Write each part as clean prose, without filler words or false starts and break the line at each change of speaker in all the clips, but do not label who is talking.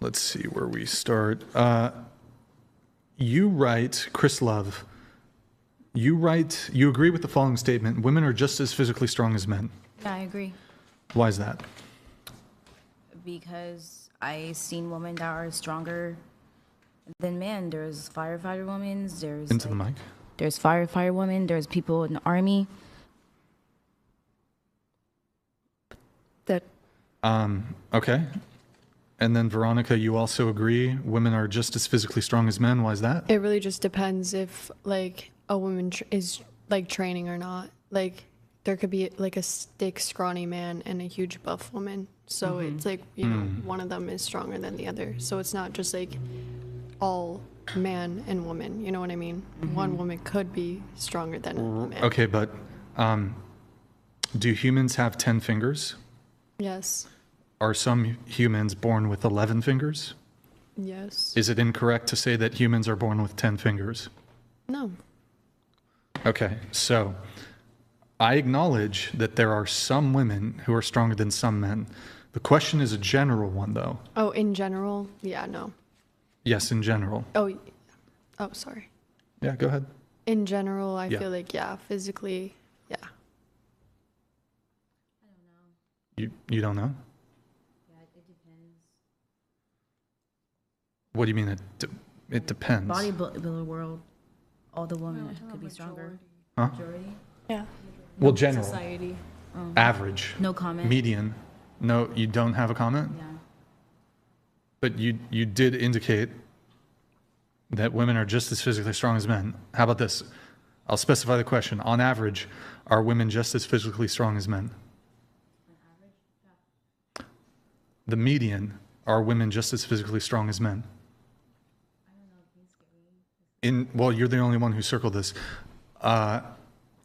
let's see where we start. You write, Chris Love, you agree with the following statement: women are just as physically strong as men.
Yeah, I agree.
Why is that?
Because I've seen women that are stronger than men. There's firefighter women, there's
Into the mic.
There's firefighter women, there's people in the army.
That
Okay. And then Veronica, you also agree women are just as physically strong as men. Why is that?
it really just depends if like a woman is like training or not. Like there could be like a thick, scrawny man and a huge buff woman. So it's like, you know, one of them is stronger than the other. So it's not just like all man and woman. You know what I mean? One woman could be stronger than a man.
Okay, but do humans have 10 fingers?
Yes.
Are some humans born with 11 fingers?
Yes.
Is it incorrect to say that humans are born with 10 fingers?
No.
Okay, so I acknowledge that there are some women who are stronger than some men. The question is a general one, though.
Oh, in general? Yeah, no.
Yes, in general.
Oh, sorry.
Yeah, go ahead.
In general, I
Yeah.
feel like, yeah, physically, yeah.
You don't know?
Yeah, it depends.
What do you mean it depends?
Bodybuilder world, all the women could be stronger.
Huh?
Majority?
Yeah.
Well, general.
Society.
Average.
No comment.
Median. No, you don't have a comment?
Yeah.
But you did indicate that women are just as physically strong as men. How about this? I'll specify the question. On average, are women just as physically strong as men? The median, are women just as physically strong as men? Well, you're the only one who circled this.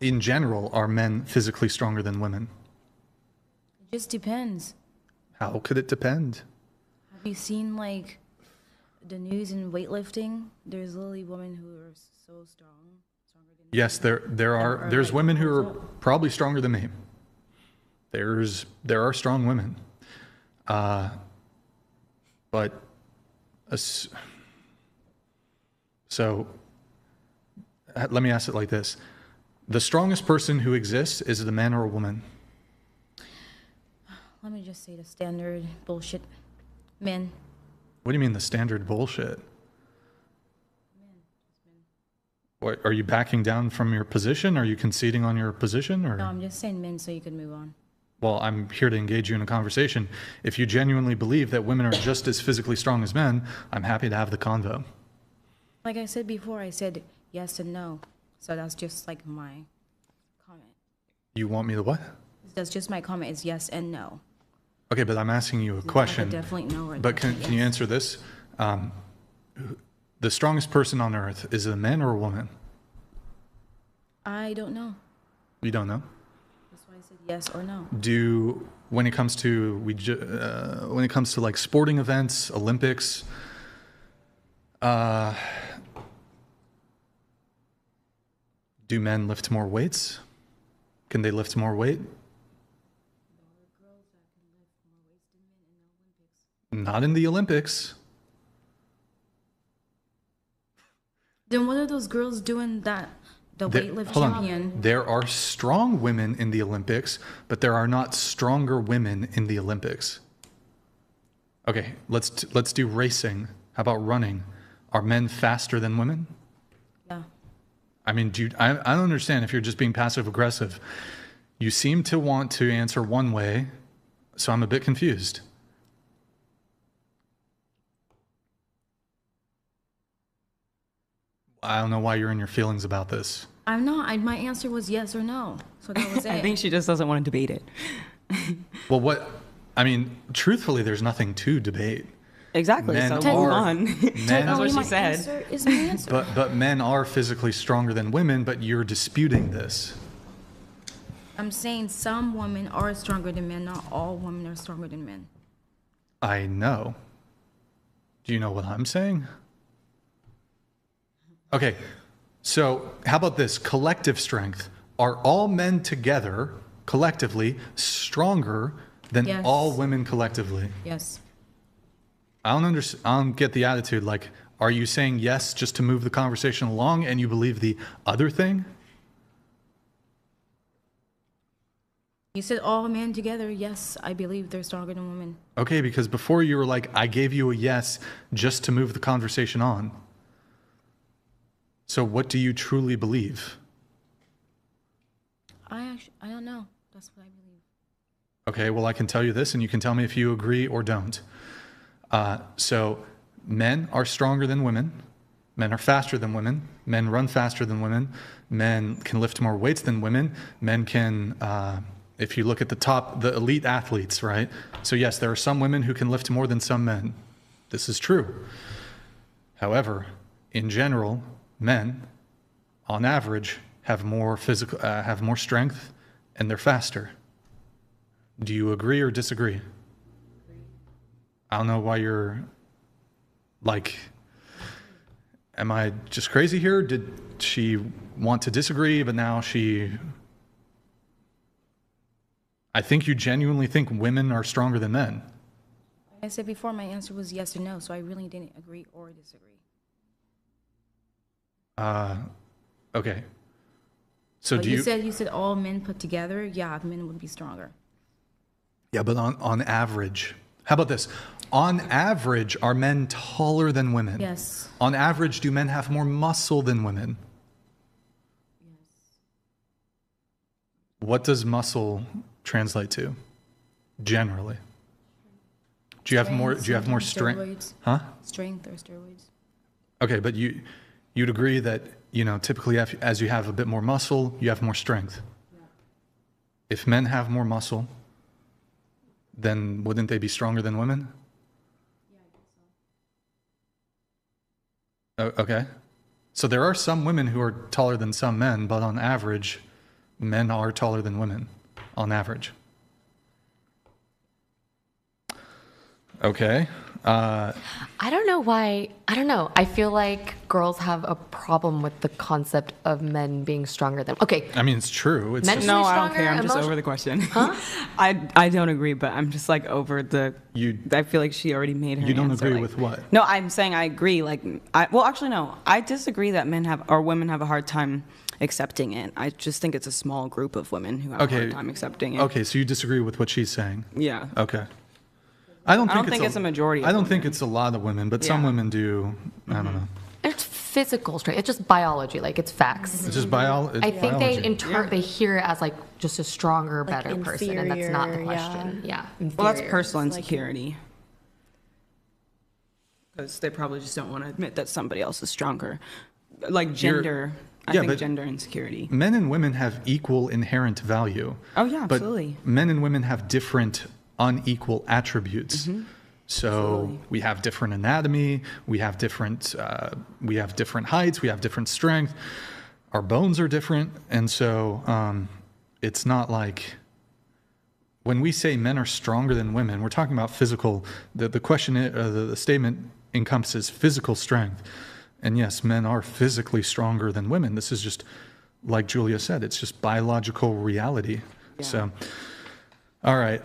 In general, are men physically stronger than women?
It just depends.
How could it depend?
Have you seen like the news in weightlifting? There's literally women who are so strong, stronger than
Yes, there's
like
women who are
girls up.
probably stronger than me. There are strong women. But so let me ask it like this. The strongest person who exists is it a man or a woman?
Let me just say the standard bullshit. Men.
What do you mean the standard bullshit? What, are you backing down from your position? Are you conceding on your position? Or?
No, I'm just saying men so you can move on.
Well, I'm here to engage you in a conversation. If you genuinely believe that women are just as physically strong as men, I'm happy to have the convo.
Like I said before, I said yes and no. So that's just like my comment.
You want me to what?
That's just my comment. It's yes and no.
Okay, but I'm asking you a
It's not
question.
a definitely no or
But can
definitely
you
yes.
answer this? The strongest person on earth, is it a man or a woman?
I don't know.
You don't know?
That's why I said yes or no.
When it comes to like sporting events, Olympics, do men lift more weights? Can they lift more weight? Not in the Olympics.
Then what are those girls doing that the weightlifting
Hold on.
champion?
There are strong women in the Olympics, but there are not stronger women in the Olympics. Okay, let's do racing. How about running? Are men faster than women?
Yeah.
I mean, I don't understand if you're just being passive aggressive. You seem to want to answer one way, so I'm a bit confused. I don't know why you're in your feelings about this.
I'm not. My answer was yes or no. So that was it.
I think she just doesn't want to debate it.
Well, truthfully, there's nothing to debate.
Exactly.
Men
So move
are-
on.
Men,
That's what she
my
said.
answer is my answer.
but men are physically stronger than women, but you're disputing this.
I'm saying some women are stronger than men. Not all women are stronger than men.
I know. Do you know what I'm saying? Okay, so how about this? Collective strength. Are all men together, collectively, stronger than
Yes.
all women collectively?
Yes.
I don't understand. I don't get the attitude. Like, are you saying yes just to move the conversation along and you believe the other thing?
You said all men together. Yes, I believe they're stronger than women.
Okay, because before you were like, I gave you a yes just to move the conversation on. So what do you truly believe?
I don't know. That's what I believe.
Okay, well, I can tell you this, and you can tell me if you agree or don't. So men are stronger than women. Men are faster than women. Men run faster than women. Men can lift more weights than women. Men can, if you look at the elite athletes, right? So yes, there are some women who can lift more than some men. This is true. However, in general, men, on average, have more strength, and they're faster. Do you agree or disagree? I don't know why you're like, am I just crazy here? Did she want to disagree, but now I think you genuinely think women are stronger than men.
Like I said before, my answer was yes or no, so I really didn't agree or disagree.
Okay. So
But
do
you said all men put together, yeah, men would be stronger.
Yeah, but on average, how about this? On average, are men taller than women?
Yes.
On average, do men have more muscle than women?
Yes.
What does muscle translate to, generally? Do you have more strength?
Steroids.
Huh?
Strength or steroids.
Okay, but you'd agree that, typically as you have a bit more muscle, you have more strength.
Yeah.
If men have more muscle, then wouldn't they be stronger than women?
Yeah, I guess so.
Okay. So there are some women who are taller than some men, but on average, men are taller than women, on average. Okay.
I don't know why. I don't know. I feel like girls have a problem with the concept of men being stronger than. Okay.
I mean, it's true. It's
Men-
just,
No, I don't
stronger,
care. I'm just
emotion-
over the question.
Huh?
I don't agree, but I'm just like over the. I feel like she already made her.
you don't
answer,
agree
like-
with what?
No, I'm saying I agree. Well, actually, no. I disagree that men have or women have a hard time accepting it. I just think it's a small group of women who have a hard time accepting it.
Okay, so you disagree with what she's saying.
Yeah.
Okay. I don't think
it's a majority of
I don't think
women.
it's a lot of women, but some
Yeah.
women do. I don't know.
It's physical strength. It's just biology. Like it's facts.
It's just biology.
I think they hear it as like just a stronger,
Like
better person, and that's not the
inferior,
question. Yeah.
Well, that's
inferior.
personal
Like-
insecurity. Because they probably just don't want to admit that somebody else is stronger. Like gender. I
yeah,
think
but-
gender insecurity.
Men and women have equal inherent value.
Oh, yeah,
but
absolutely.
Men and women have different unequal attributes. So
Absolutely.
we have different anatomy, we have different heights, we have different strength. Our bones are different, and so it's not like when we say men are stronger than women, we're talking about physical. The question, the statement encompasses physical strength, and yes, men are physically stronger than women. This is just like Julia said; it's just biological reality.
Yeah.
So, all right,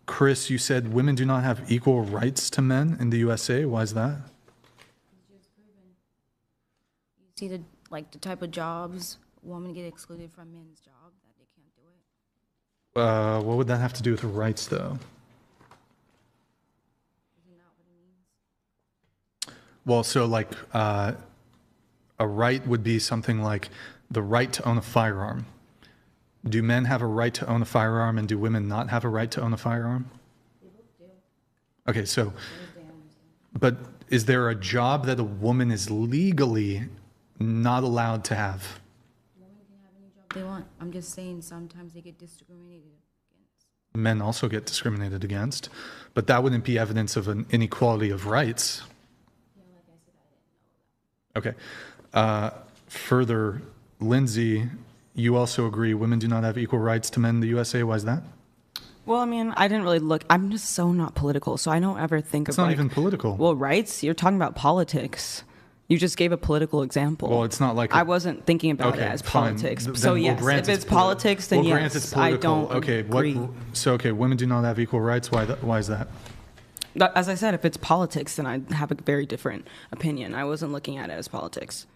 Chris, you said women do not have equal rights to men in the USA. Why is that?
You see the type of jobs women get excluded from men's job that they can't do it.
What would that have to do with rights, though?
Isn't that what it means?
Well, so a right would be something like the right to own a firearm. Do men have a right to own a firearm, and do women not have a right to own a firearm?
They both do.
Okay, so,
They understand.
but is there a job that a woman is legally not allowed to have?
Women can have any job they want. I'm just saying sometimes they get discriminated against.
Men also get discriminated against, but that wouldn't be evidence of an inequality of rights.
Yeah, like I said, I didn't know that.
Okay. Further, Lindsay, you also agree women do not have equal rights to men in the USA. Why is that?
Well, I mean, I didn't really look. I'm just so not political, so I don't ever think
It's
of
not even political.
Well, rights. You're talking about politics. You just gave a political example.
Well, it's not like
I wasn't thinking about it as
fine.
politics.
Then
So
we'll
yes,
grant
if it's politics, then
we'll grant
yes,
it's political.
I don't
Okay,
agree.
women do not have equal rights. Why is that?
As I said, if it's politics, then I have a very different opinion. I wasn't looking at it as politics.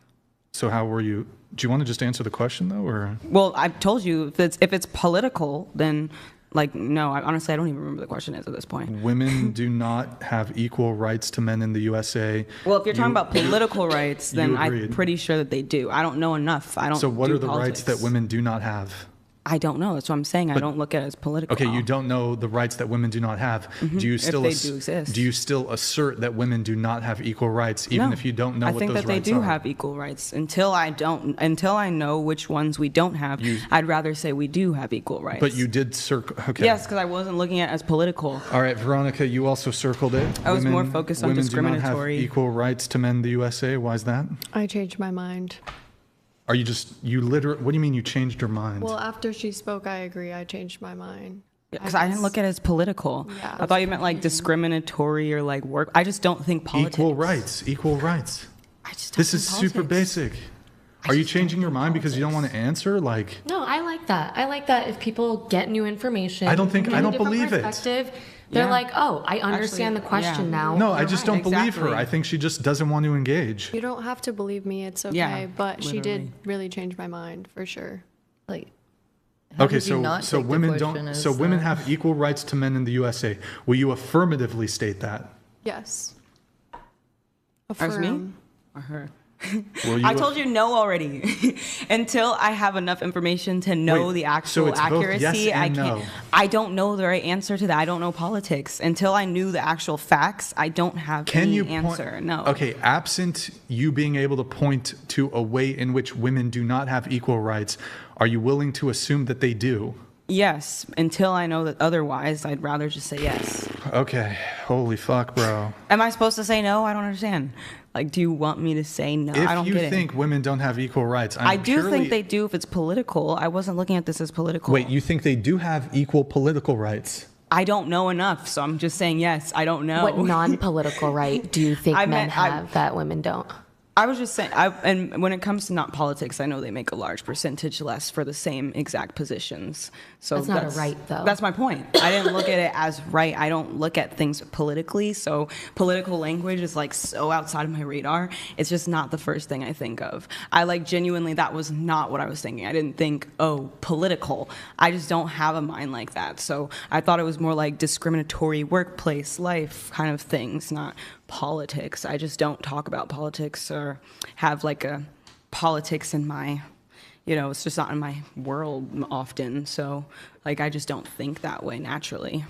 So how were you? Do you want to just answer the question though, or?
Well, I've told you if it's political, then like no. Honestly, I don't even remember the question is at this point.
Women do not have equal rights to men in the USA.
Well, if you're talking about political rights, then I'm
agreed.
pretty sure that they do. I don't know enough. I don't.
So what
do
are the
politics.
rights that women do not have?
I don't know. That's what I'm saying. I don't look at it as political.
Okay, you don't know the rights that women do not have. Do you still
they do exist.
Do you still assert that women do not have equal rights, even if you don't know what those rights are?
I think that they do have equal rights. Until I know which ones we don't have, I'd rather say we do have equal rights.
But you did circle. Okay.
Yes, because I wasn't looking at it as political.
All right, Veronica, you also circled it.
I was more focused on discriminatory.
Women do not have equal rights to men in the USA. Why is that?
I changed my mind.
Are you literally? What do you mean you changed your mind?
Well, after she spoke, I agree. I changed my mind.
Because I didn't look at it as political.
Yeah.
I thought you meant like discriminatory or like work. I just don't think politics.
Equal rights. Equal rights.
I just don't
This
think
is super
politics.
basic. Are you changing your mind because you don't want to answer? Like,
No, I like that. I like that if people get new information.
I don't
get a different
believe it.
perspective, They're
Yeah.
like, oh, I understand
Actually,
the question
yeah.
now.
no, I
You're
just
right,
don't believe her.
exactly.
I think she just doesn't want to engage.
You don't have to believe me. It's okay.
Yeah,
but she did
literally.
really change my mind for sure.
Like, how
Okay,
did you not
so
take the
women
question
don't.
as
So women
that?
have equal rights to men in the USA. Will you affirmatively state that?
Yes.
As me?
Affirm.
Or her?
Will you
I told you no already. Until I have enough information to know
Wait,
the
so
actual
it's both yes
accuracy, I
and
can't.
no.
I don't know the right answer to that. I don't know politics. Until I knew the actual facts, I don't have
Can
any
you
answer.
point?
No.
Okay, absent you being able to point to a way in which women do not have equal rights, are you willing to assume that they do?
Yes. Until I know that otherwise, I'd rather just say yes.
Okay, holy fuck, bro.
Am I supposed to say no? I don't understand. Like, do you want me to say no? I don't
If you
get
think
it.
women don't have equal rights,
I do think they do if it's political. I wasn't looking at this as political.
Wait, you think they do have equal political rights?
I don't know enough, so I'm just saying yes. I don't know.
What non-political right do you think
I
men
meant-
have that women don't?
I was just saying, and when it comes to not politics, I know they make a large percentage less for the same exact positions. So
That's not a right, though.
That's my point. I didn't look at it as right. I don't look at things politically. So political language is like so outside of my radar. It's just not the first thing I think of. I like genuinely, that was not what I was thinking. I didn't think, oh, political. I just don't have a mind like that. So I thought it was more like discriminatory workplace life kind of things, not politics. I just don't talk about politics or have like a politics in my, it's just not in my world often. So like, I just don't think that way naturally.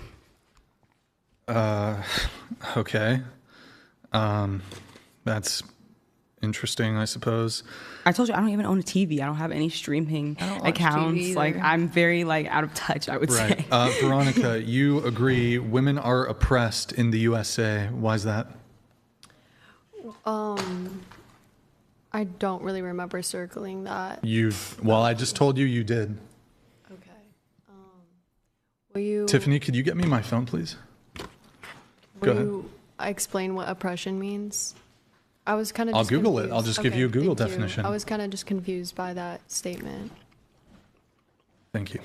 Okay. That's interesting, I suppose.
I told you I don't even own a TV. I don't have any streaming
don't watch
accounts.
TV
Like
either.
I'm very like out of touch, I would
Right.
say.
Veronica, you agree women are oppressed in the USA. Why is that?
I don't really remember circling that.
Well, I just told you did.
Okay. Will you
Tiffany, could you get me my phone, please? Go
will
ahead.
you explain what oppression means? I was kind of.
I'll Google it. I'll just give you a Google definition.
I was kind of just confused by that statement.
Thank you.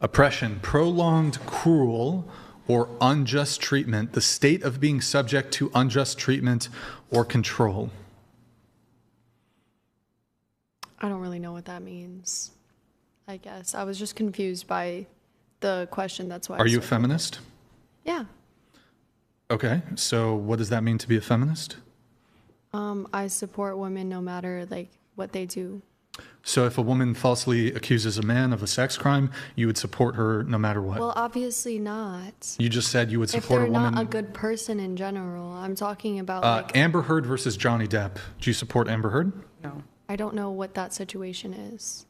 Oppression, prolonged, cruel, or unjust treatment, the state of being subject to unjust treatment or control.
I don't really know what that means. I guess I was just confused by the question. That's why.
Are you a feminist?
Yeah.
Okay, so what does that mean to be a feminist?
I support women no matter like what they do.
So if a woman falsely accuses a man of a sex crime, you would support her no matter what?
Well, obviously not.
You just said you would
If
support
they're
a woman.
not a good person in general, I'm talking about like
Amber Heard versus Johnny Depp. Do you support Amber Heard?
No.
I don't know what that situation is.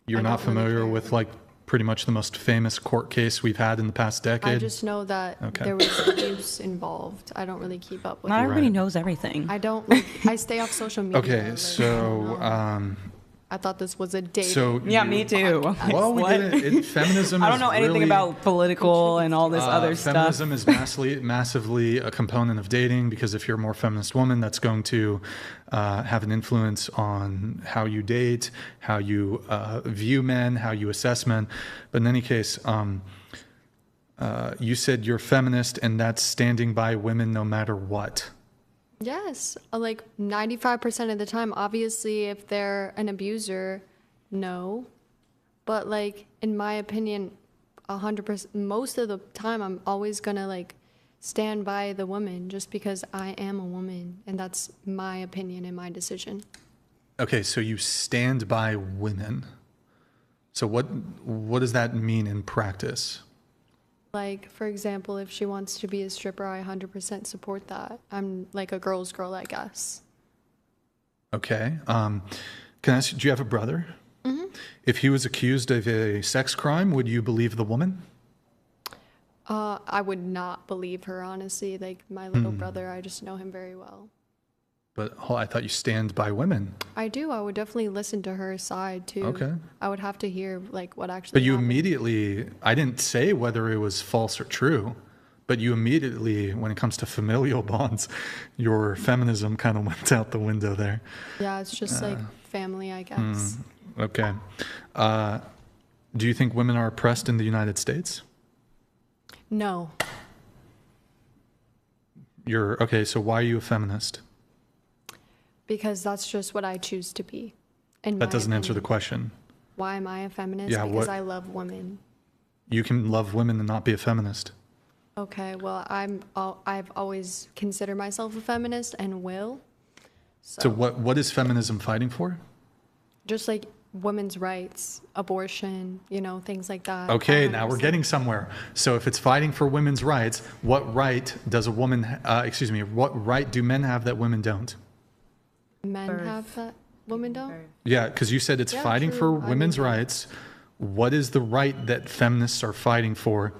You're
I
not
don't really
familiar
care.
with like pretty much the most famous court case we've had in the past decade?
I just know that
Okay.
there was abuse involved. I don't really keep up with
Not
it.
everybody
Right.
knows everything.
I don't. I stay off social media.
Okay,
like,
so
I thought this was a dating.
So
Yeah,
you-
me too.
Well, we
What?
didn't. Feminism.
I don't
is
know anything
really,
about political and all this other stuff.
Feminism is massively a component of dating, because if you're a more feminist woman, that's going to have an influence on how you date, how you view men, how you assess men. But in any case, you said you're feminist, and that's standing by women no matter what.
Yes, like 95% of the time. Obviously, if they're an abuser, no. But like in my opinion, 100%, most of the time, I'm always gonna like stand by the woman just because I am a woman, and that's my opinion and my decision.
Okay, so you stand by women. So what does that mean in practice?
Like, for example, if she wants to be a stripper, I 100% support that. I'm like a girl's girl, I guess.
Okay. Can I ask, do you have a brother? Mm-hmm. If he was accused of a sex crime, would you believe the woman?
I would not believe her, honestly. Like, my little brother, I just know him very well.
But I thought you stand by women.
I do. I would definitely listen to her side, too.
Okay.
I would have to hear, like, what actually
But you
happened.
immediately, I didn't say whether it was false or true, but you immediately, when it comes to familial bonds, your feminism kind of went out the window there.
Yeah, it's just like family, I guess.
Okay. Do you think women are oppressed in the United States?
No.
Okay, so why are you a feminist?
Because that's just what I choose to be. In
That
my
doesn't answer the
opinion.
question.
Why am I a feminist?
Yeah,
because
what-
I love women.
You can love women and not be a feminist.
Okay, well, I've always considered myself a feminist and will.
So what is feminism fighting for?
Just like women's rights, abortion, things like that.
Okay, now we're
100%.
getting somewhere. So if it's fighting for women's rights, what right does a woman, what right do men have that women don't?
Men
Birth.
have that, women don't?
Yeah, because you said it's
Yeah,
fighting
true.
for
I mean,
women's
yeah.
rights. What is the right that feminists are fighting for?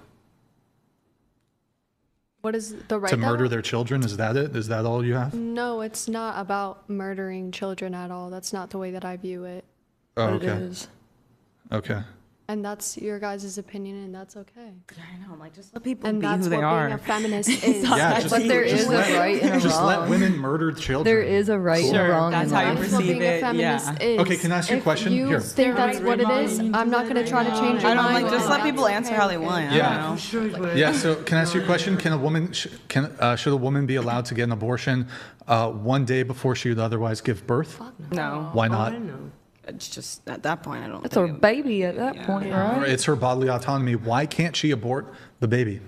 What is the right
To murder
that-
their children? Is that it? Is that all you have?
No, it's not about murdering children at all. That's not the way that I view it.
Oh,
But
okay.
it is.
Okay.
And that's your guys' opinion, and that's okay.
Yeah, I know. I'm like, just let people
And
be
that's
who they
what
are.
being a feminist is.
Yeah,
But there is a right and a
just let
wrong.
women murder children.
There is a right and
Sure,
a wrong.
that's
in
how you
life.
That's what
perceive
being a
it,
feminist
yeah.
is.
Okay, can I ask you a
If
question?
you
Here.
think that's what it is, I'm not going to try to change your
I don't
mind.
like, just let people answer how they want.
Yeah.
I don't know.
Yeah. So can I ask you a question? Can a woman should a woman be allowed to get an abortion one day before she would otherwise give birth?
No.
Why not?
It's just, at that point, I don't
It's her
think
baby at that point, right?
It's her bodily autonomy. Why can't she abort the baby?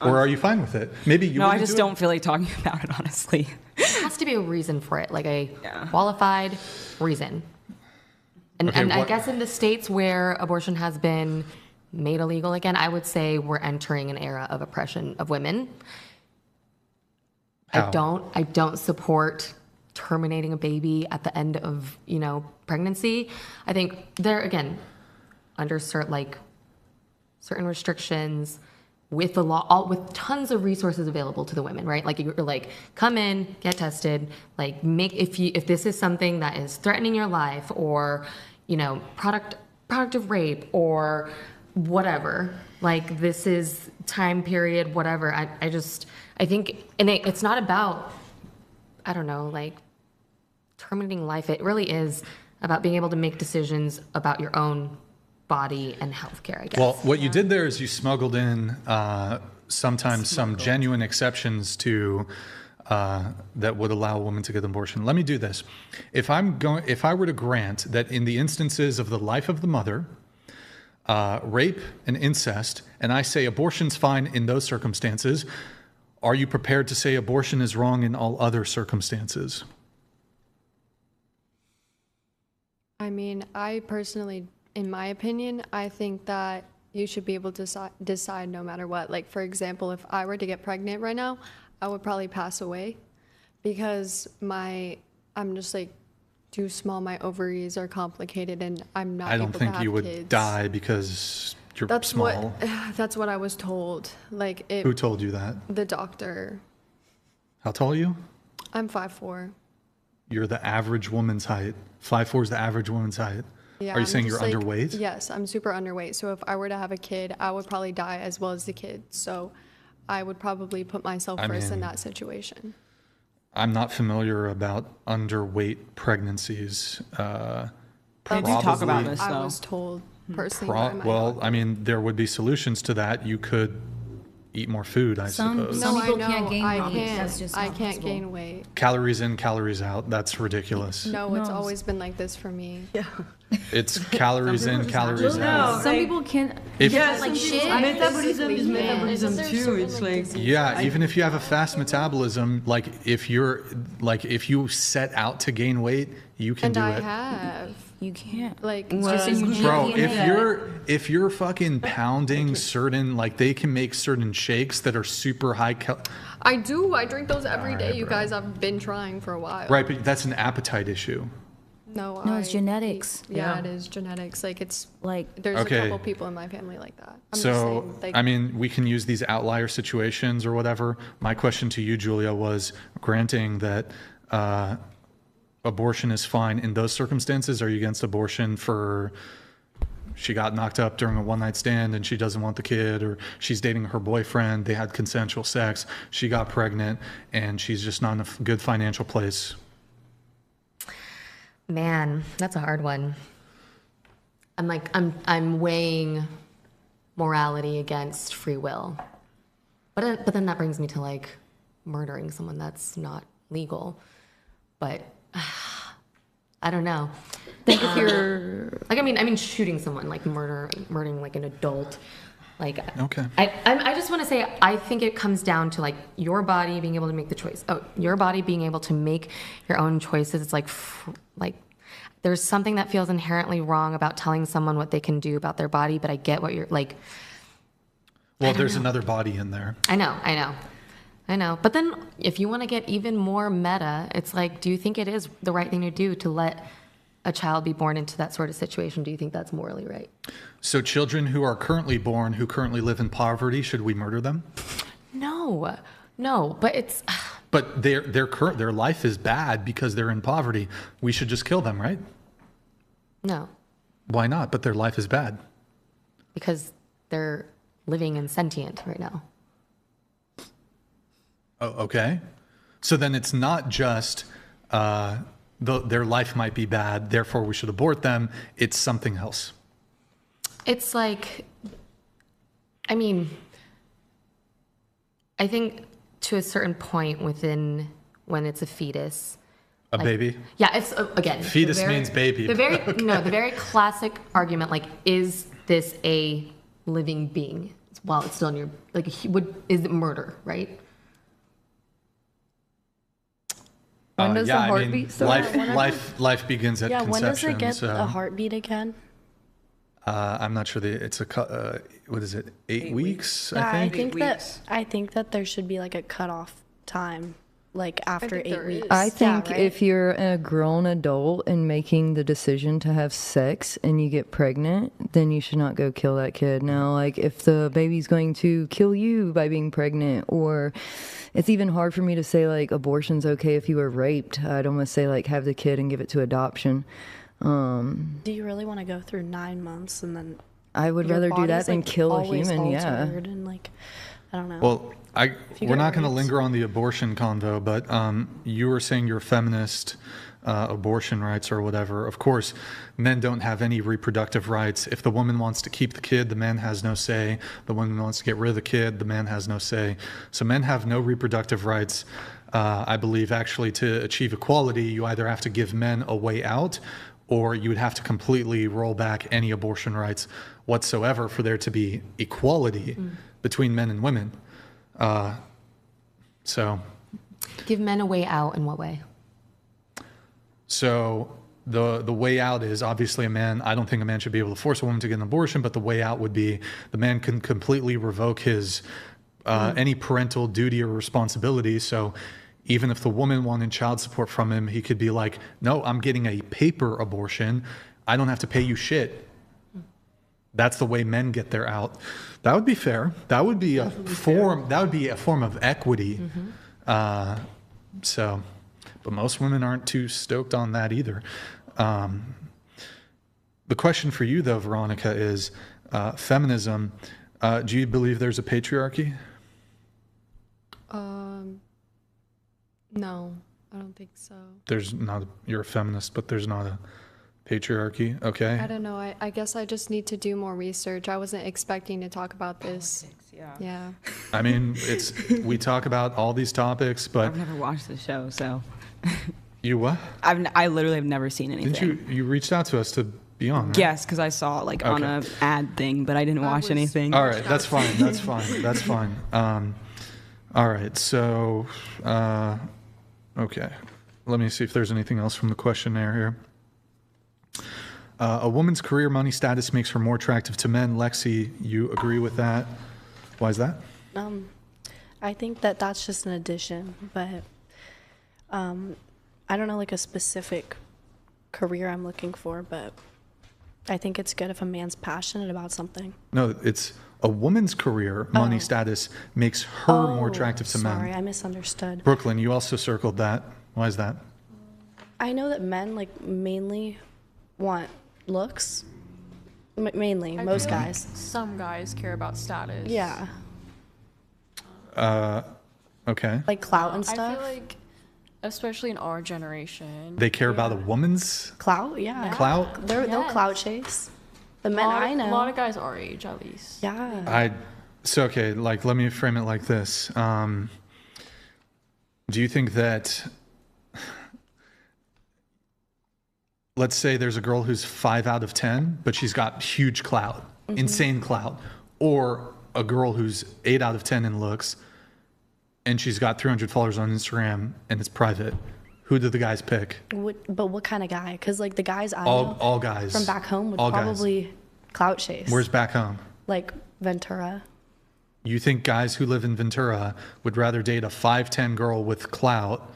Or are you fine with it? Maybe you.
No, I
wouldn't
just
do it?
don't feel like talking about it, honestly.
There has to be a reason for it, like a
Yeah.
qualified reason. And,
Okay,
and I
what-
guess in the states where abortion has been made illegal again, I would say we're entering an era of oppression of women.
How?
I don't support terminating a baby at the end of, pregnancy. I think there, again, under certain restrictions with the law, with tons of resources available to the women, right? Like you're like, come in, get tested, like if this is something that is threatening your life or, product of rape or whatever, like this is time period, whatever. I think, and it's not about, I don't know, like terminating life. It really is about being able to make decisions about your own body and healthcare, I guess.
Well, what you did there is you smuggled in sometimes some genuine exceptions to that would allow a woman to get an abortion. Let me do this. If I were to grant that in the instances of the life of the mother, rape and incest, and I say abortion's fine in those circumstances, are you prepared to say abortion is wrong in all other circumstances?
I mean, I personally, in my opinion, I think that you should be able to decide no matter what. Like, for example, if I were to get pregnant right now, I would probably pass away because I'm just like too small. My ovaries are complicated and I'm not
I don't
able to
think
have
you would
kids.
die because you're
That's
small.
that's what I was told. Like
Who told you that?
the doctor.
How tall are you?
I'm 5'4".
you're the average woman's height. 5'4" is the average woman's height.
Yeah,
Are you
I'm
saying you're
just, like,
underweight?
Yes, I'm super underweight. So if I were to have a kid, I would probably die as well as the kid. So I would probably put myself first in that situation.
I'm not familiar about underweight pregnancies.
They do talk about this,
I
though.
was told personally by my
Well,
doctor.
I mean, there would be solutions to that. You could eat more food, I suppose.
Some
No,
people
I
can't
know.
gain
I
weight.
can't.
That's just
I
not
can't
possible.
gain weight.
Calories in, calories out. That's ridiculous.
No, it's
No.
always been like this for me. Yeah.
It's calories in, calories out.
Some people can't.
If-
Yeah, like shit.
Metabolism is
Physically,
metabolism too. It's like
Yeah, even if you have a fast metabolism, like if you set out to gain weight, you can
And
do
I
it.
have.
You can't.
Like,
It's just in your
Bro,
DNA.
if you're fucking pounding certain, like they can make certain shakes that are super high
I do. I drink those every day,
Alright,
you
bro.
guys. I've been trying for a while.
right, but that's an appetite issue.
No,
No, it's genetics.
Yeah, it is genetics. Like, it's
Like,
there's
Okay.
a couple people in my family like that. I'm just
So,
saying, like,
I mean, we can use these outlier situations or whatever. My question to you, Julia, was granting that abortion is fine in those circumstances. Are you against abortion for she got knocked up during a one-night stand and she doesn't want the kid, or she's dating her boyfriend, they had consensual sex, she got pregnant, and she's just not in a good financial place?
Man, that's a hard one. I'm weighing morality against free will. But then that brings me to like murdering someone that's not legal. But I don't know.
think if you're
Like I mean shooting someone, like murdering like an adult. Like
Okay.
I just want to say I think it comes down to like your body being able to make the choice. Oh, your body being able to make your own choices. It's like there's something that feels inherently wrong about telling someone what they can do about their body, but I get what you're like.
Well, there's another body in there.
I know. But then if you want to get even more meta, it's like, do you think it is the right thing to do to let a child be born into that sort of situation? Do you think that's morally right?
So children who are currently born, who currently live in poverty, should we murder them?
No, but it's,
But their life is bad because they're in poverty. We should just kill them, right?
no,
Why not? But their life is bad.
because they're living and sentient right now.
Oh, okay. So then it's not just their life might be bad, therefore we should abort them. It's something else.
It's like, I mean, I think to a certain point within when it's a fetus,
A baby.
yeah, it's again.
Fetus means baby.
The very classic argument, like, is this a living being? While it's still in your, like, is it murder, right?
When does the heartbeat start?
Life begins at
Yeah, when does
conception.
it get
so,
a heartbeat again?
I'm not sure. It's what is it? 8 weeks,
Yeah,
I think.
I think that there should be like a cutoff time, like after
think
8
there
weeks.
is.
I think
right?
if you're a grown adult and making the decision to have sex and you get pregnant, then you should not go kill that kid. Now, like if the baby's going to kill you by being pregnant, or it's even hard for me to say like abortion's okay if you were raped. I'd almost say like have the kid and give it to adoption.
Do you really want to go through 9 months and then
I would
your
rather do that
body's,
than
like,
kill a
always
human. Yeah.
altered and like I don't know.
Well,
you
we're
get
not going to
raped.
linger on the abortion convo, but you were saying you're feminist, abortion rights or whatever. Of course, men don't have any reproductive rights. If the woman wants to keep the kid, the man has no say. The woman wants to get rid of the kid, the man has no say. So men have no reproductive rights. I believe actually to achieve equality, you either have to give men a way out, or you would have to completely roll back any abortion rights whatsoever for there to be equality between men and women. So
Give men a way out in what way?
So the way out is obviously I don't think a man should be able to force a woman to get an abortion, but the way out would be the man can completely revoke his any parental duty or responsibility. So even if the woman wanted child support from him, he could be like, no, I'm getting a paper abortion. I don't have to pay you shit. That's the way men get their out. That would be fair. That would be a form of equity. So but most women aren't too stoked on that either. The question for you, though, Veronica, is feminism. Do you believe there's a patriarchy?
No, I don't think so.
There's not. You're a feminist, but there's not a patriarchy. Okay.
I don't know. I guess I just need to do more research. I wasn't expecting to talk about this. Yeah.
I mean, we talk about all these topics, but
I've never watched the show, so
you what?
I literally have never seen anything.
Didn't you reached out to us to be on, right?
Yes, because I saw it on a ad thing, but I didn't watch anything.
All right, that's fine. That's fine. That's fine. All right, so okay, let me see if there's anything else from the questionnaire here. A woman's career, money, status makes her more attractive to men. Lexi, you agree with that? Why is that?
I think that that's just an addition, but I don't know like a specific career I'm looking for, but I think it's good if a man's passionate about something.
No, it's a woman's career, money, status makes her more attractive to men.
Sorry, I misunderstood.
Brooklyn, you also circled that. Why is that?
I know that men like mainly want looks. Mainly, most
feel like
guys.
Some guys care about status.
Yeah,
Okay.
like clout and
I
stuff.
feel like, especially in our generation,
They care about a woman's
Clout, yeah.
clout?
They'll
Yes.
clout chase. The men I know.
a lot of guys our age at least.
Yeah.
Okay, like, let me frame it like this. Do you think that, let's say there's a girl who's 5 out of 10, but she's got huge clout, insane clout, or a girl who's 8 out of 10 in looks, and she's got 300 followers on Instagram and it's private? Who do the guys pick?
But what kind of guy? Because like the guys I
All
know
all guys.
from back home would
All guys.
probably clout chase.
Where's back home?
like Ventura?
You think guys who live in Ventura would rather date a 5'10" girl with clout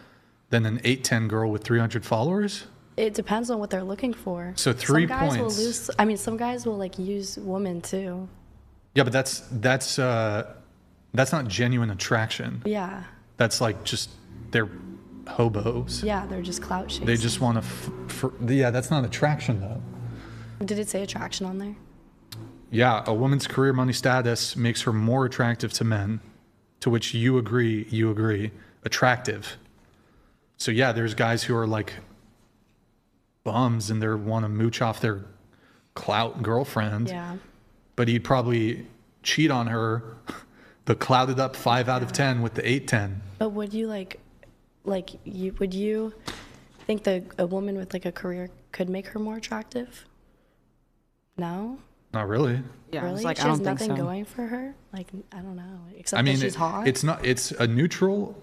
than an 8'10" girl with 300 followers?
It depends on what they're looking for.
So 3
some guys
points.
Will lose, I mean, some guys will like use women too.
Yeah, but that's not genuine attraction.
Yeah,
That's like just they're hobos.
yeah, they're just clout chasing.
They just want to. Yeah, that's not attraction though.
Did it say attraction on there?
Yeah, a woman's career, money, status makes her more attractive to men. To which you agree. You agree. Attractive. So yeah, there's guys who are like bums and they want to mooch off their clout girlfriend.
Yeah.
But he'd probably cheat on her, the clouded up 5 out of 10 with the 8-10.
But would you would you think that a woman with like a career could make her more attractive? No,
Not really.
Yeah,
really.
it's like
She
I
has
don't think
nothing
so.
going for her. Like I don't know, except
I mean,
that she's hot.
it's not. It's a neutral.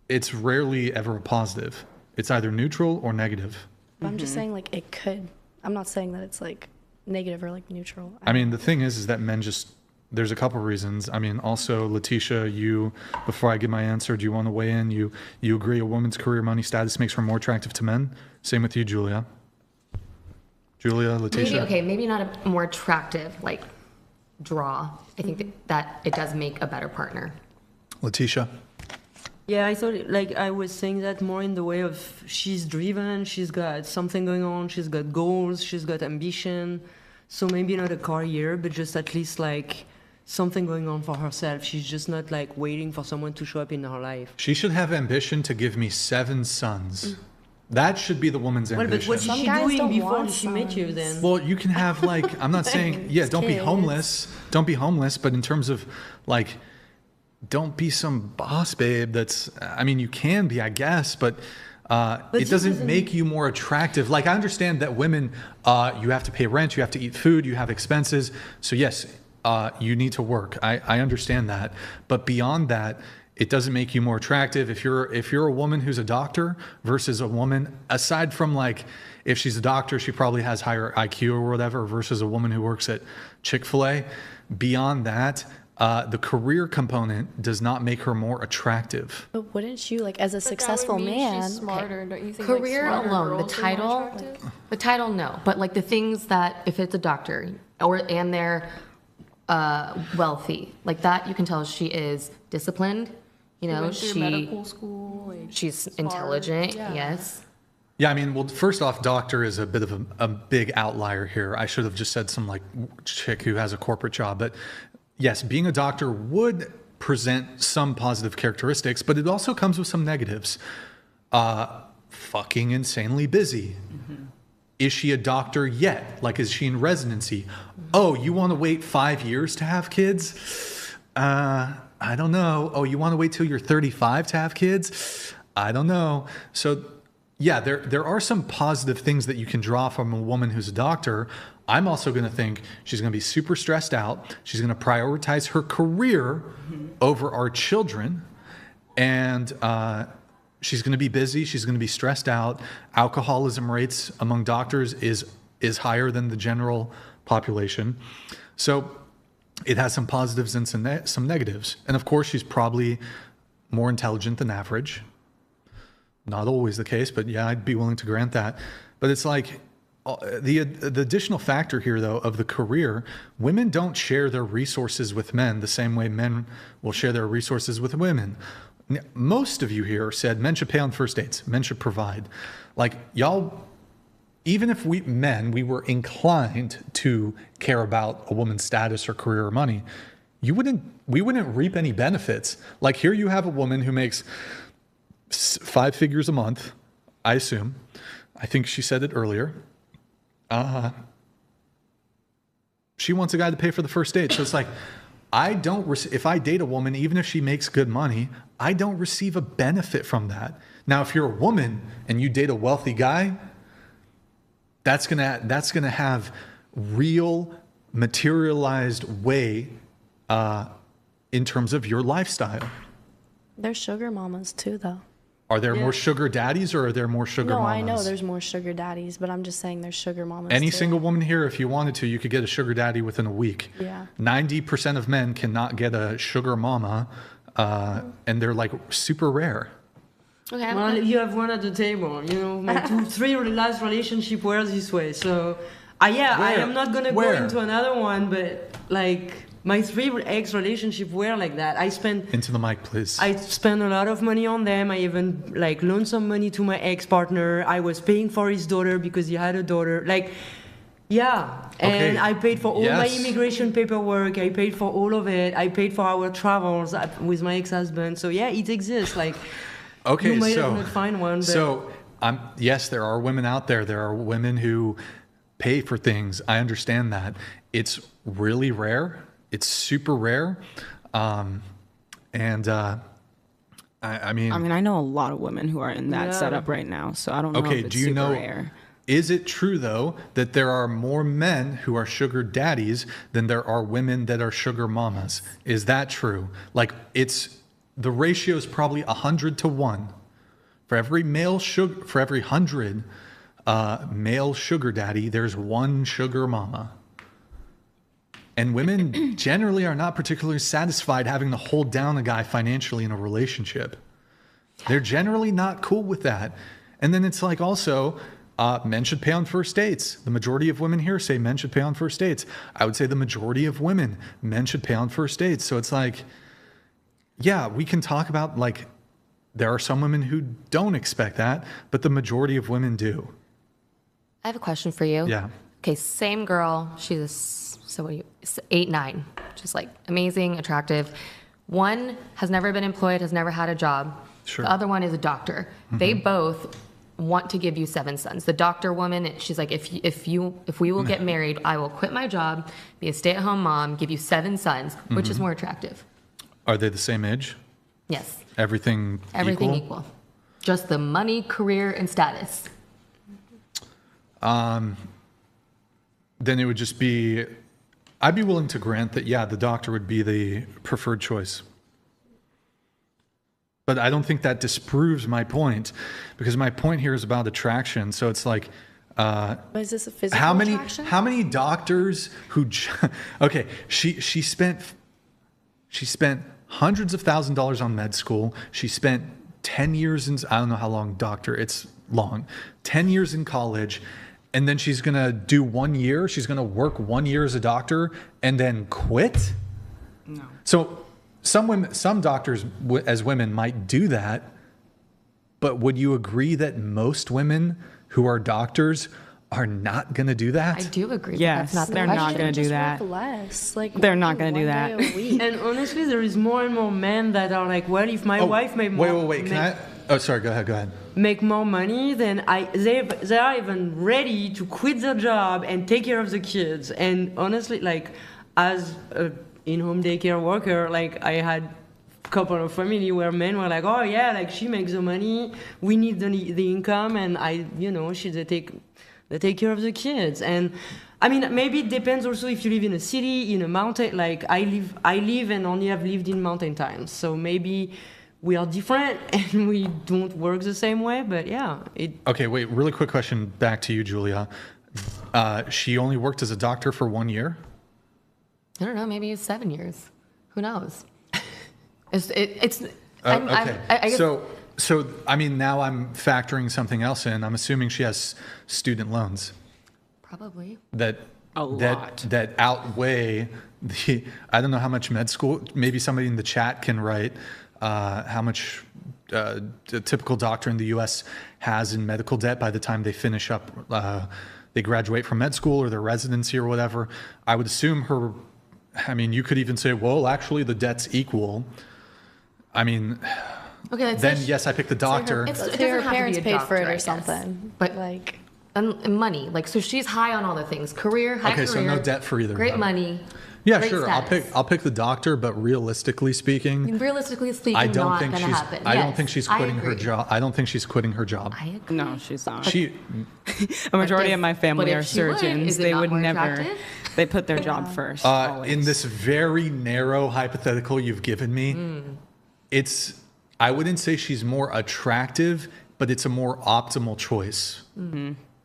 It's rarely ever a positive. It's either neutral or negative.
But I'm just saying like it could. I'm not saying that it's like negative or like neutral.
I mean, the thing is that men just. There's a couple reasons. I mean, also, Letitia, you. Before I give my answer, do you want to weigh in? You agree a woman's career, money, status makes her more attractive to men? Same with you, Julia. Julia, Letitia.
Maybe not a more attractive like draw. I think that it does make a better partner.
Letitia.
Yeah, I thought, like, I was saying that more in the way of she's driven, she's got something going on, she's got goals, she's got ambition. So maybe not a career, but just at least, like, something going on for herself. She's just not, like, waiting for someone to show up in her life.
She should have ambition to give me 7 sons. That should be the woman's
Well,
ambition.
but what is
Some
she
guys
doing
don't
before
want
she met you then?
Well, you can have like, I'm not saying, yeah, don't be
kids.
homeless. Don't be homeless. But in terms of like, don't be some boss babe that's, I mean, you can be, I guess, but it doesn't make you more attractive. Like, I understand that women, you have to pay rent, you have to eat food, you have expenses. So yes, you need to work. I understand that. But beyond that, it doesn't make you more attractive. If you're a woman who's a doctor versus a woman, aside from like, if she's a doctor, she probably has higher IQ or whatever, versus a woman who works at Chick-fil-A. Beyond that, the career component does not make her more attractive.
But wouldn't you like as a
But that would
successful
mean
man?
she's smarter, don't you think?
Career
like, smarter
alone, the
girls are more
title,
attractive?
no, but like the things that if it's a doctor and they're wealthy, like that, you can tell she is disciplined. You know,
went through medical school. Like,
she's
smart.
intelligent.
Yeah.
Yes.
Yeah, I mean, well, first off, doctor is a bit of a big outlier here. I should have just said some like chick who has a corporate job. But yes, being a doctor would present some positive characteristics, but it also comes with some negatives. Fucking insanely busy. Is she a doctor yet? Like, is she in residency? Oh, you want to wait 5 years to have kids? I don't know. Oh, you want to wait till you're 35 to have kids? I don't know. So yeah, there are some positive things that you can draw from a woman who's a doctor. I'm also going to think she's going to be super stressed out. She's going to prioritize her career over our children. And she's going to be busy. She's going to be stressed out. Alcoholism rates among doctors is higher than the general population. So it has some positives and some negatives. And of course, she's probably more intelligent than average. Not always the case, but yeah, I'd be willing to grant that. But it's like the additional factor here, though, of the career, women don't share their resources with men the same way men will share their resources with women. Most of you here said men should pay on first dates. Men should provide. Like, y'all, even if we were inclined to care about a woman's status or career or money, we wouldn't reap any benefits. Like, here you have a woman who makes 5 figures a month, I assume. I think she said it earlier. She wants a guy to pay for the first date. So it's like, if I date a woman, even if she makes good money, I don't receive a benefit from that. Now, if you're a woman and you date a wealthy guy, that's gonna have real materialized way in terms of your lifestyle.
There's sugar mamas too, though.
Are there more sugar daddies or are there more sugar mamas?
No, I know there's more sugar daddies, but I'm just saying there's sugar mamas
Any
too.
single woman here, if you wanted to, you could get a sugar daddy within a week.
Yeah.
90% of men cannot get a sugar mama, and they're like super rare.
Okay.
Well, you have one at the table. You know, my 3 last relationship were this way. So, I am not gonna go into another one, but like my 3 ex relationship were like that.
Into the mic, please.
I spent a lot of money on them. I even like loaned some money to my ex-partner. I was paying for his daughter because he had a daughter. Like, yeah. And I paid for all my immigration paperwork. I paid for all of it. I paid for our travels with my ex-husband. So yeah, it exists. Like, you might not find one. But
yes, there are women out there. There are women who pay for things. I understand that. It's really rare. It's super rare. I mean,
I know a lot of women who are in that setup right now, so I don't know if it's super rare.
Is it true, though, that there are more men who are sugar daddies than there are women that are sugar mamas? Is that true? Like, the ratio is probably 100 to 1. For every 100 male sugar daddy, there's 1 sugar mama. And women generally are not particularly satisfied having to hold down a guy financially in a relationship. They're generally not cool with that. And then it's like also, men should pay on first dates. The majority of women here say men should pay on first dates. I would say the majority of women, men should pay on first dates. So it's like, yeah, we can talk about like, there are some women who don't expect that, but the majority of women do.
I have a question for you.
Yeah.
Okay, same girl. She's 8, 9, just like amazing, attractive. One has never been employed, has never had a job.
Sure.
The other one is a doctor. Mm-hmm. They both want to give you 7 sons. The doctor woman, she's like, if we will get married, I will quit my job, be a stay-at-home mom, give you 7 sons. Which is more attractive?
Are they the same age?
Yes.
Everything
equal. Just the money, career, and status.
Then it would just be, I'd be willing to grant that, yeah, the doctor would be the preferred choice. But I don't think that disproves my point, because my point here is about attraction. So it's like,
is this a physical attraction?
How many doctors who, okay, she spent hundreds of $1,000s on med school. She spent 10 years in, I don't know how long doctor, it's long, 10 years in college. And then she's going to do 1 year. She's going to work 1 year as a doctor and then quit. No. So some women, some doctors as women might do that, but would you agree that most women who are doctors are not going to do that?
I do agree.
Yes,
That's not the
they're
question.
not going to do that.
Work less. Like
They're
work
not gonna do
one
that.
day a week.
And honestly, there is more and more men that are like, well, if my wife made more,
Wait. Can I? Oh, sorry. Go ahead.
make more money, then they are even ready to quit their job and take care of the kids. And honestly, like as a in-home daycare worker, like I had a couple of family where men were like, oh yeah, like she makes the money, we need the income, and they take care of the kids. And I mean, maybe it depends also if you live in a city, in a mountain. Like I live and only have lived in mountain towns, so maybe we are different and we don't work the same way. But yeah,
Okay, wait. Really quick question back to you, Julia. She only worked as a doctor for 1 year.
I don't know, maybe it's 7 years. Who knows? It's
Okay.
I guess,
So I mean, now I'm factoring something else in. I'm assuming she has student loans
probably.
that
lot.
that outweigh the. I don't know how much med school. Maybe somebody in the chat can write how much a typical doctor in the U.S. has in medical debt by the time they finish up. They graduate from med school or their residency or whatever. I would assume her. I mean, you could even say, well, actually, the debt's equal. I mean.
Okay, let's
Then
say
yes, I pick the doctor.
It's-
Let's
it
say her
doesn't have to
parents
be a
paid for
doctor,
it
I
or
guess.
something.
But-
like,
and money, like, so she's high on all the things. Career, high
Okay,
career.
so no debt for either of
Great
them.
money.
Yeah,
great
sure.
status.
I'll pick the doctor, but realistically speaking,
Realistically speaking,
I don't
not
think
gonna
she's.
happen.
I don't
Yes,
think she's
I
quitting her
agree.
job. I don't think she's quitting her job.
I agree.
No, she's not.
She.
A majority
if-
of my
but
family
if
are
she would,
surgeons.
is it
They
not
would
more
never.
attractive?
They put their job first.
In
always.
this very narrow hypothetical you've given me, it's. I wouldn't say she's more attractive, but it's a more optimal choice.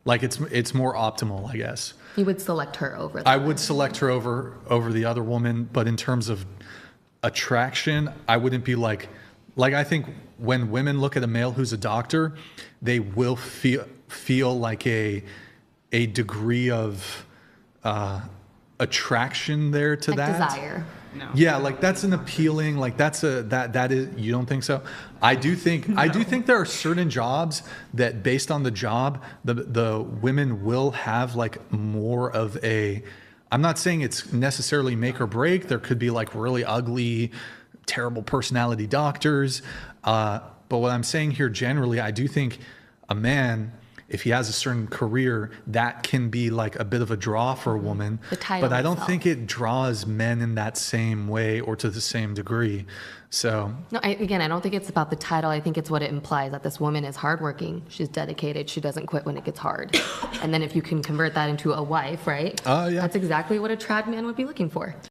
Like it's more optimal, I guess.
You would select her over that.
I would select her over the other woman, but in terms of attraction, I wouldn't be like I think when women look at a male who's a doctor, they will feel like a degree of attraction there to
like
that.
desire.
No.
Yeah, like that's an appealing, like that is, you don't think so? I do think there are certain jobs that based on the job, the women will have like more of a, I'm not saying it's necessarily make or break. There could be like really ugly, terrible personality doctors. But what I'm saying here generally, I do think a man, if he has a certain career, that can be like a bit of a draw for a woman.
The title
but I don't
itself.
think it draws men in that same way or to the same degree. So
No, I don't think it's about the title. I think it's what it implies, that this woman is hardworking. She's dedicated. She doesn't quit when it gets hard. And then if you can convert that into a wife, right?
Yeah.
That's exactly what a trad man would be looking for.